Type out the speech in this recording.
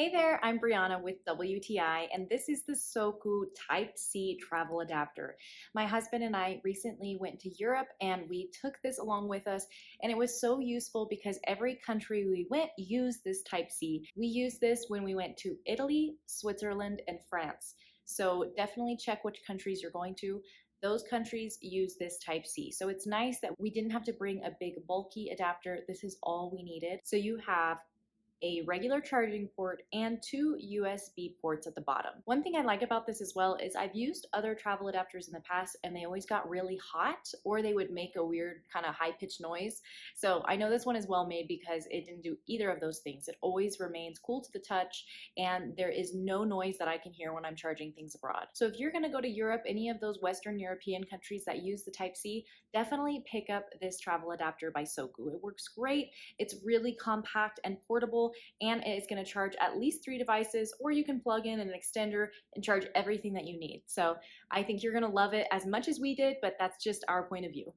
Hey there, I'm Brianna with WTI, and this is the SOKOO Type-C travel adapter. My husband and I recently went to Europe and we took this along with us, and it was so useful because every country we went used this Type-C. We used this when we went to Italy, Switzerland, and France. So definitely check which countries you're going to. Those countries use this Type-C. So it's nice that we didn't have to bring a big bulky adapter. This is all we needed. So you have a regular charging port, and two USB ports at the bottom. One thing I like about this as well is I've used other travel adapters in the past and they always got really hot or they would make a weird kind of high-pitched noise. So I know this one is well made because it didn't do either of those things. It always remains cool to the touch and there is no noise that I can hear when I'm charging things abroad. So if you're going to go to Europe, any of those Western European countries that use the Type-C, definitely pick up this travel adapter by SOKOO. It works great. It's really compact and portable, and it is going to charge at least 3 devices, or you can plug in an extender and charge everything that you need. So I think you're going to love it as much as we did, but that's just our point of view.